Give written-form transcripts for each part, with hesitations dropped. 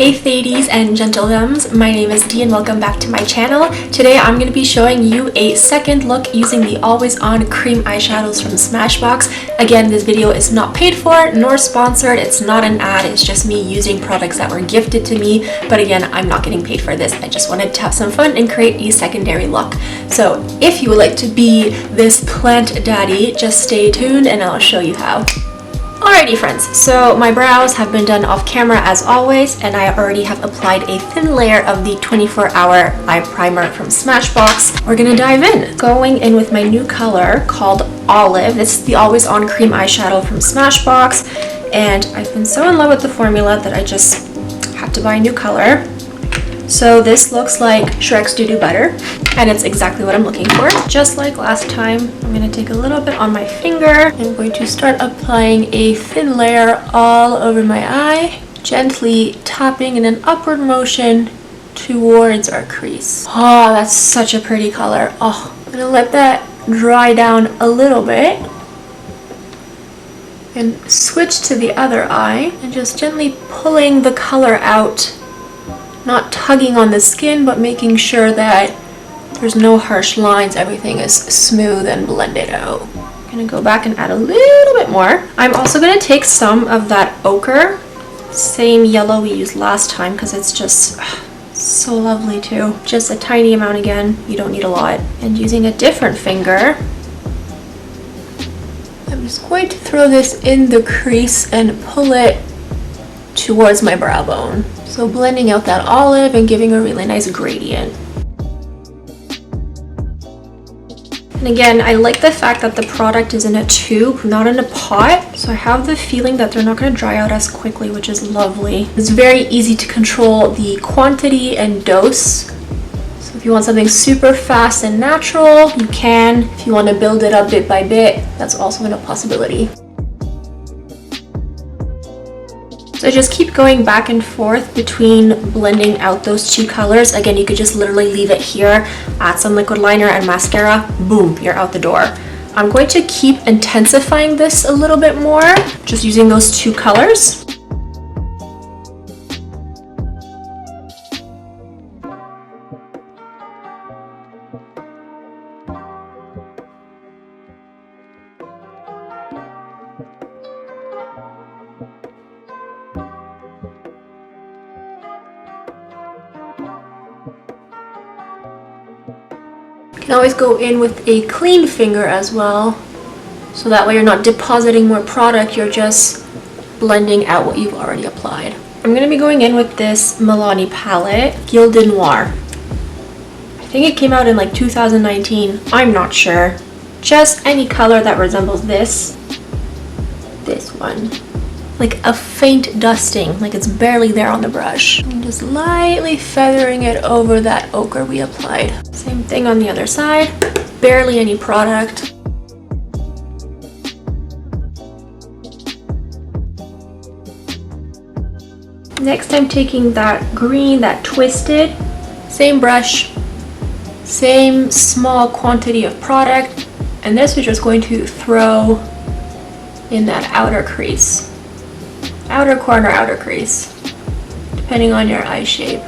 Hey ladies and gentlemen, my name is Dee and welcome back to my channel. Today I'm going to be showing you a second look using the Always On Cream Eyeshadows from Smashbox. Again, this video is not paid for nor sponsored, it's not an ad, it's just me using products that were gifted to me. But again, I'm not getting paid for this, I just wanted to have some fun and create a secondary look. So if you would like to be this plant daddy, just stay tuned and I'll show you how. Alrighty friends, so my brows have been done off camera as always, and I already have applied a thin layer of the 24-hour eye primer from Smashbox. We're gonna dive in. Going in with my new color called Olive. This is the Always On Cream Eyeshadow from Smashbox, and I've been so in love with the formula that I just had to buy a new color. So this looks like Shrek's Doo Doo Butter, and it's exactly what I'm looking for. Just like last time, I'm going to take a little bit on my finger. I'm going to start applying a thin layer all over my eye, gently tapping in an upward motion towards our crease. Oh, that's such a pretty color. Oh, I'm going to let that dry down a little bit and switch to the other eye and just gently pulling the color out. Not tugging on the skin, but making sure that there's no harsh lines, everything is smooth and blended out. I'm gonna go back and add a little bit more. I'm also gonna take some of that ochre, same yellow we used last time, because it's just so lovely too. Just a tiny amount again, you don't need a lot. And using a different finger, I'm just going to throw this in the crease and pull it towards my brow bone. So blending out that olive and giving a really nice gradient. And again, I like the fact that the product is in a tube, not in a pot. So I have the feeling that they're not going to dry out as quickly, which is lovely. It's very easy to control the quantity and dose. So if you want something super fast and natural, you can. If you want to build it up bit by bit, that's also a possibility. So just keep going back and forth between blending out those two colors. Again, you could just literally leave it here, add some liquid liner and mascara, boom, you're out the door. I'm going to keep intensifying this a little bit more, just using those two colors. You can always go in with a clean finger as well, so that way you're not depositing more product, you're just blending out what you've already applied. I'm going to be going in with this Milani palette, Gilded Noir. I think it came out in like 2019, I'm not sure. Just any color that resembles this one. Like a faint dusting, like it's barely there on the brush. I'm just lightly feathering it over that ochre we applied. Same thing on the other side, barely any product. Next I'm taking that green, that twisted, same brush, same small quantity of product, and this we're just going to throw in that outer crease. Outer corner, outer crease, depending on your eye shape.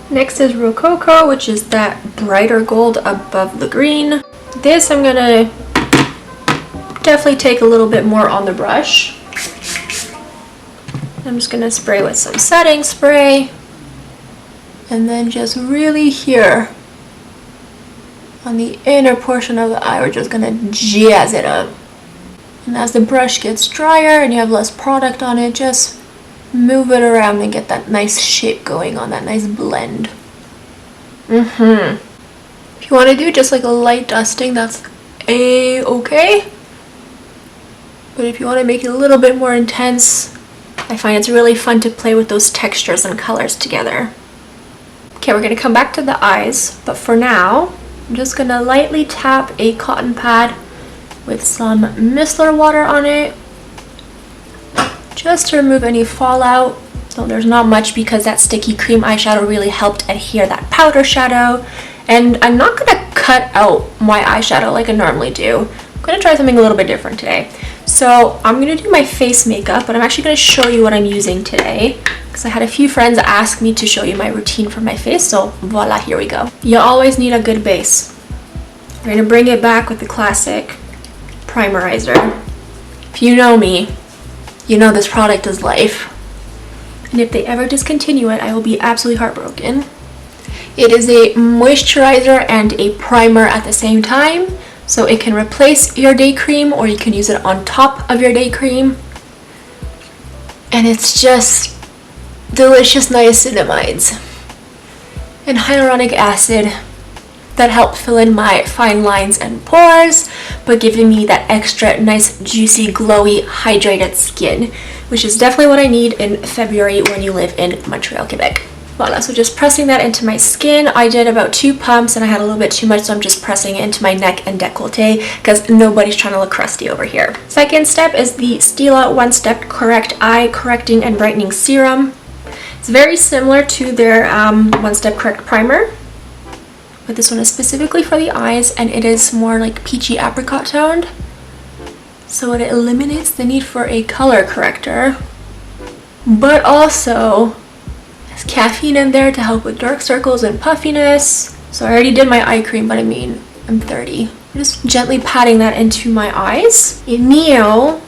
Next is Rococo, which is that brighter gold above the green. This I'm gonna definitely take a little bit more on the brush. I'm just gonna spray with some setting spray. And then just really here on the inner portion of the eye, we're just gonna jazz it up. And as the brush gets drier and you have less product on it, just move it around and get that nice shape going on, that nice blend. If you want to do just like a light dusting, that's a-okay. But if you want to make it a little bit more intense, I find it's really fun to play with those textures and colors together. Okay, we're gonna come back to the eyes, but for now, I'm just gonna lightly tap a cotton pad with some micellar water on it, just to remove any fallout. So there's not much because that sticky cream eyeshadow really helped adhere that powder shadow. And I'm not gonna cut out my eyeshadow like I normally do. I'm gonna try something a little bit different today. So I'm gonna do my face makeup, but I'm actually gonna show you what I'm using today because I had a few friends ask me to show you my routine for my face, so voila, here we go. You always need a good base. We're gonna bring it back with the classic primerizer. If you know me, you know this product is life. And if they ever discontinue it, I will be absolutely heartbroken. It is a moisturizer and a primer at the same time. So it can replace your day cream or you can use it on top of your day cream. And it's just delicious niacinamides and hyaluronic acid that help fill in my fine lines and pores, but giving me that extra nice, juicy, glowy, hydrated skin, which is definitely what I need in February when you live in Montreal, Quebec. Voila, so just pressing that into my skin. I did about 2 pumps and I had a little bit too much, so I'm just pressing it into my neck and décolleté because nobody's trying to look crusty over here. Second step is the Stila One Step Correct Eye Correcting and Brightening Serum. It's very similar to their One Step Correct Primer, but this one is specifically for the eyes and it is more like peachy apricot toned. So it eliminates the need for a color corrector, but also has caffeine in there to help with dark circles and puffiness. So I already did my eye cream, but I mean, I'm 30. I'm just gently patting that into my eyes. And now,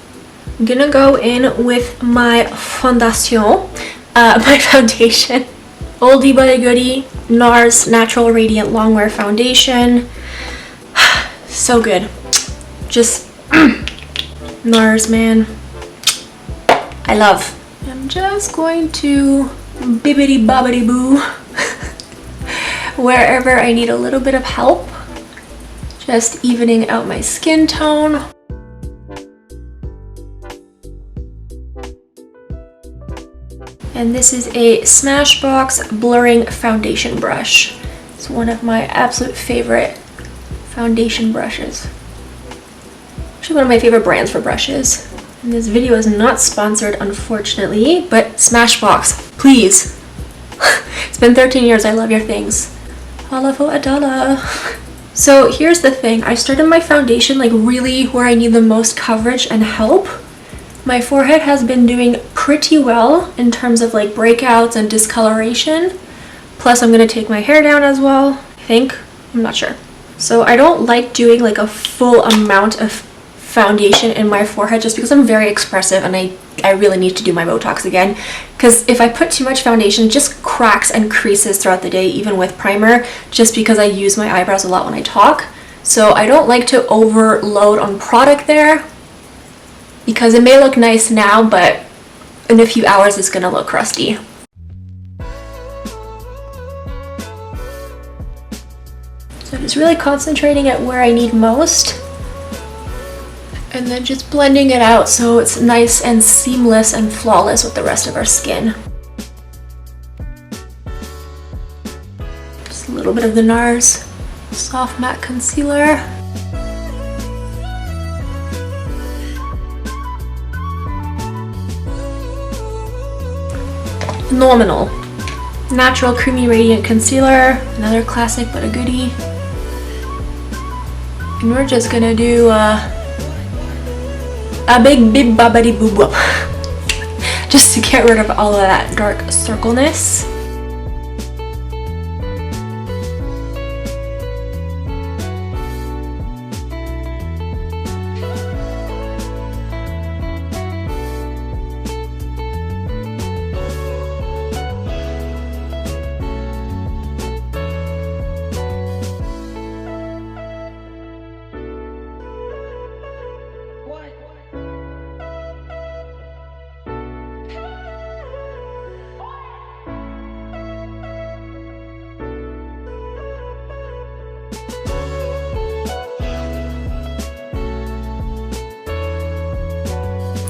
I'm gonna go in with my foundation, my foundation. Oldie but a goodie, Nars Natural Radiant Longwear Foundation. So good. Just Nars, man. I love. I'm just going to bibbidi bobbidi boo wherever I need a little bit of help. Just evening out my skin tone. And this is a Smashbox blurring foundation brush. It's one of my absolute favorite foundation brushes. Actually one of my favorite brands for brushes. And this video is not sponsored, unfortunately, but Smashbox, please. It's been 13 years, I love your things. Holla for a dollar. So here's the thing, I started my foundation like really where I need the most coverage and help. My forehead has been doing pretty well in terms of like breakouts and discoloration. Plus I'm gonna take my hair down as well, I think. I'm not sure. So I don't like doing like a full amount of foundation in my forehead just because I'm very expressive and I really need to do my Botox again. Because if I put too much foundation, it just cracks and creases throughout the day, even with primer, just because I use my eyebrows a lot when I talk. So I don't like to overload on product there, because it may look nice now, but in a few hours it's gonna look crusty. So I'm just really concentrating at where I need most, and then just blending it out so it's nice and seamless and flawless with the rest of our skin. Just a little bit of the Nars Soft Matte Concealer. Nominal Natural Creamy Radiant Concealer, another classic but a goodie. And we're just gonna do a big bib bobbity boob whoop just to get rid of all of that dark circleness.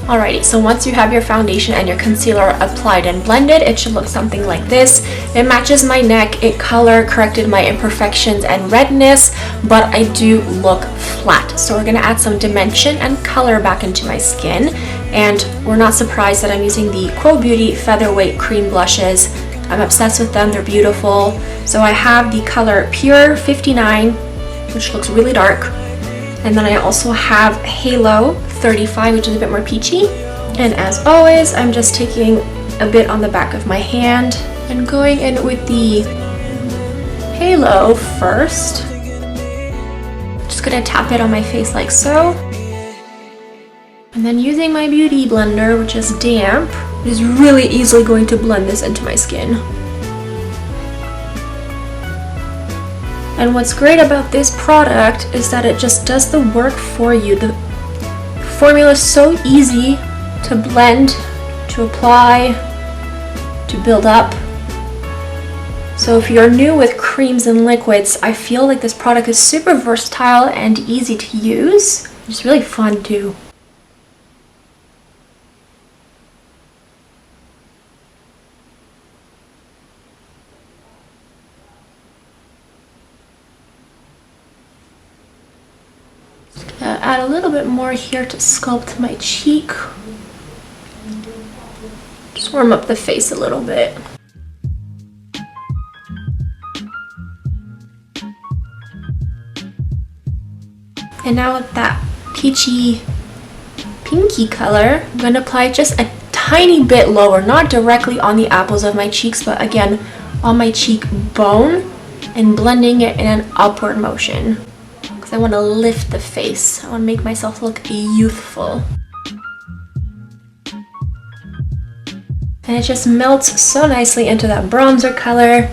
Alrighty, so once you have your foundation and your concealer applied and blended, it should look something like this. It matches my neck, it color corrected my imperfections and redness, but I do look flat. So we're gonna add some dimension and color back into my skin. And we're not surprised that I'm using the Quo Beauty Featherweight cream blushes. I'm obsessed with them, they're beautiful. So I have the color PUR 59, which looks really dark. And then I also have Halo 35, which is a bit more peachy. And as always, I'm just taking a bit on the back of my hand and going in with the Halo first. Just gonna tap it on my face like so. And then using my beauty blender, which is damp, is really easily going to blend this into my skin. And what's great about this product is that it just does the work for you. The formula is so easy to blend, to apply, to build up. So if you're new with creams and liquids, I feel like this product is super versatile and easy to use. It's really fun too. Add a little bit more here to sculpt my cheek. Just warm up the face a little bit. And now with that peachy pinky color, I'm going to apply just a tiny bit lower, not directly on the apples of my cheeks, but again on my cheekbone, and blending it in an upward motion. I want to lift the face. I want to make myself look youthful. And it just melts so nicely into that bronzer color.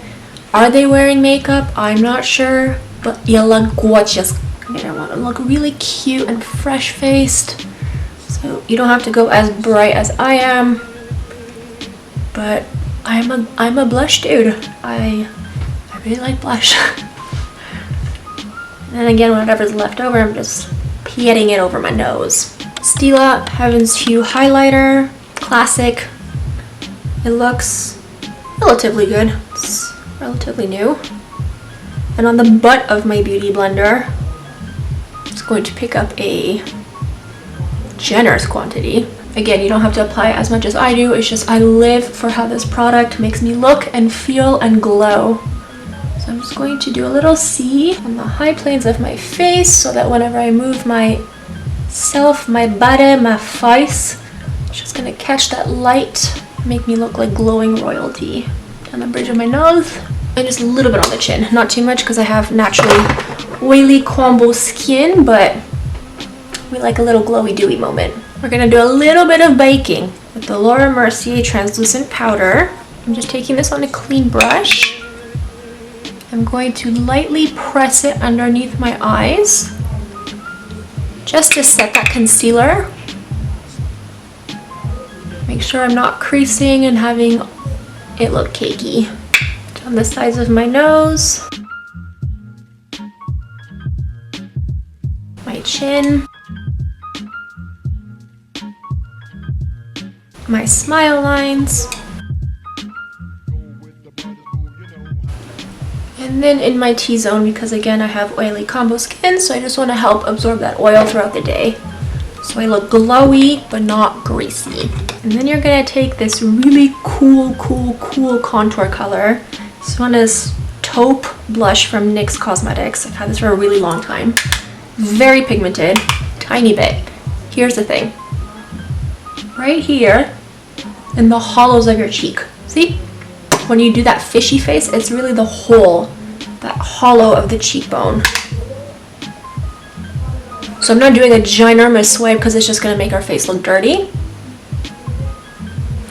Are they wearing makeup? I'm not sure, but you look gorgeous. I want to look really cute and fresh-faced. So you don't have to go as bright as I am, but I'm a blush dude. I really like blush. And again, whatever's left over, I'm just patting it over my nose. Stila Heaven's Hue highlighter, classic. It looks relatively good. It's relatively new. And on the butt of my beauty blender, it's going to pick up a generous quantity. Again, you don't have to apply as much as I do. It's just I live for how this product makes me look and feel and glow. So I'm just going to do a little C on the high planes of my face so that whenever I move myself, my body, my face, it's just gonna catch that light, make me look like glowing royalty. Down the bridge of my nose, and just a little bit on the chin. Not too much because I have naturally oily combo skin, but we like a little glowy dewy moment. We're gonna do a little bit of baking with the Laura Mercier translucent powder. I'm just taking this on a clean brush. I'm going to lightly press it underneath my eyes just to set that concealer. Make sure I'm not creasing and having it look cakey. Down the sides of my nose, my chin, my smile lines. And then in my T-zone, because again I have oily combo skin, so I just want to help absorb that oil throughout the day. So I look glowy but not greasy. And then you're going to take this really cool contour color. This one is Taupe blush from NYX Cosmetics. I've had this for a really long time. Very pigmented, tiny bit. Here's the thing. Right here in the hollows of your cheek. See? When you do that fishy face, it's really the hole, that hollow of the cheekbone. So I'm not doing a ginormous swipe because it's just going to make our face look dirty.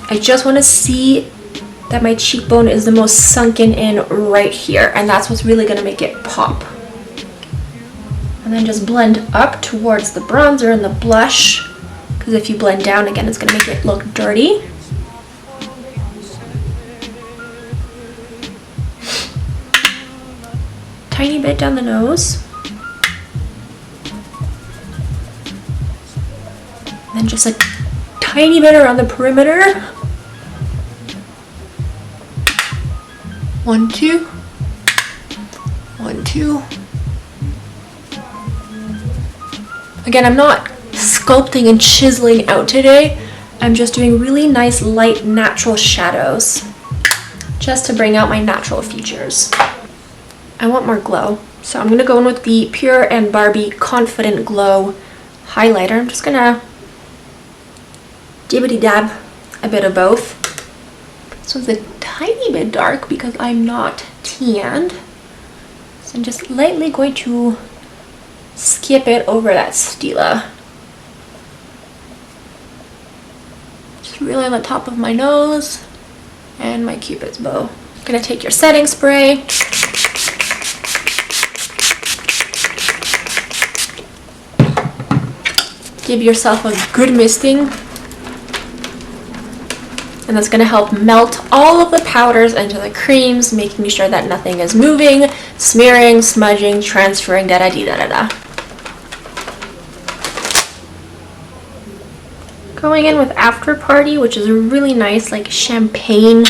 I just want to see that my cheekbone is the most sunken in right here, and that's what's really going to make it pop. And then just blend up towards the bronzer and the blush, because if you blend down again, it's going to make it look dirty. Tiny bit down the nose. And then just a tiny bit around the perimeter. 1, 2. 1, 2. Again, I'm not sculpting and chiseling out today. I'm just doing really nice, light, natural shadows just to bring out my natural features. I want more glow, so I'm going to go in with the PUR and Barbie Confident Glow highlighter. I'm just going to dibbity-dab a bit of both. So it's a tiny bit dark because I'm not tanned. So I'm just lightly going to skip it over that Stila. Just really on the top of my nose and my Cupid's bow. I'm gonna take your setting spray. Give yourself a good misting. And that's going to help melt all of the powders into the creams, making sure that nothing is moving, smearing, smudging, transferring, da-da-dee-da-da-da. Going in with After Party, which is a really nice, like, champagne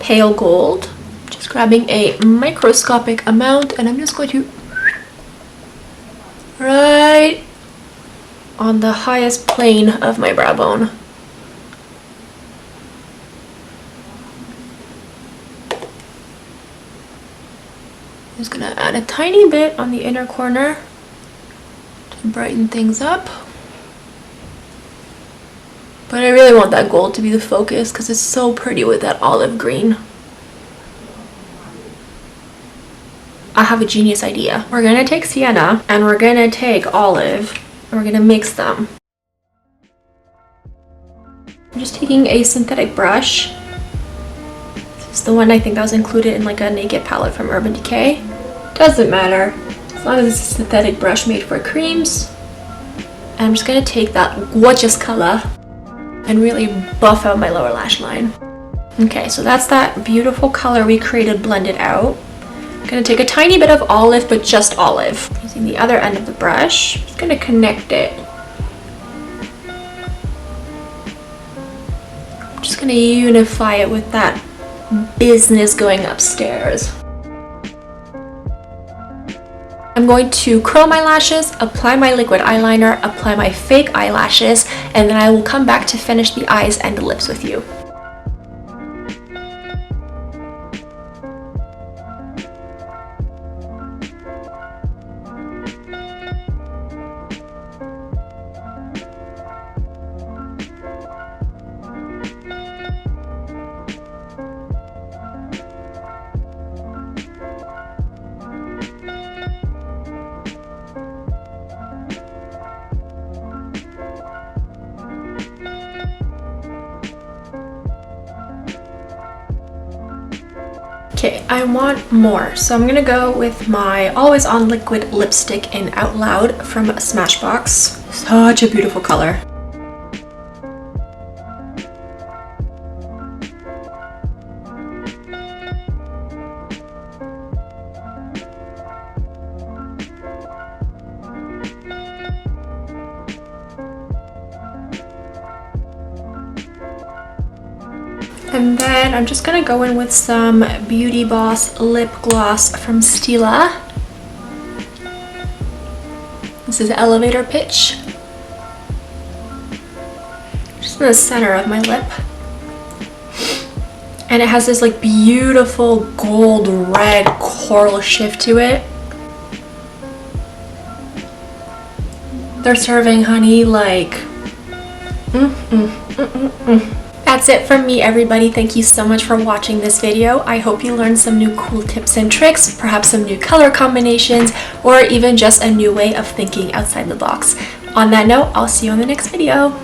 pale gold. Just grabbing a microscopic amount, and I'm just going to right on the highest plane of my brow bone. I'm just gonna add a tiny bit on the inner corner to brighten things up. But I really want that gold to be the focus because it's so pretty with that olive green. I have a genius idea. We're gonna take Sienna and we're gonna take olive and we're gonna mix them. I'm just taking a synthetic brush. This is the one I think that was included in like a naked palette from Urban Decay. Doesn't matter, as long as it's a synthetic brush made for creams. And I'm just gonna take that gorgeous color and really buff out my lower lash line. Okay, so that's that beautiful color we created blended out. I'm gonna take a tiny bit of olive, but just olive. Using the other end of the brush, just gonna connect it. I'm just gonna unify it with that business going upstairs. I'm going to curl my lashes, apply my liquid eyeliner, apply my fake eyelashes, and then I will come back to finish the eyes and the lips with you. Okay, I want more, so I'm gonna go with my Always On Liquid Lipstick in Out Loud from Smashbox. Such a beautiful color. And then I'm just gonna go in with some Beauty Boss lip gloss from Stila. This is Elevator Pitch. Just in the center of my lip. And it has this like beautiful gold red coral shift to it. They're serving honey like That's it from me, everybody. Thank you so much for watching this video. I hope you learned some new cool tips and tricks, perhaps some new color combinations, or even just a new way of thinking outside the box. On that note, I'll see you in the next video.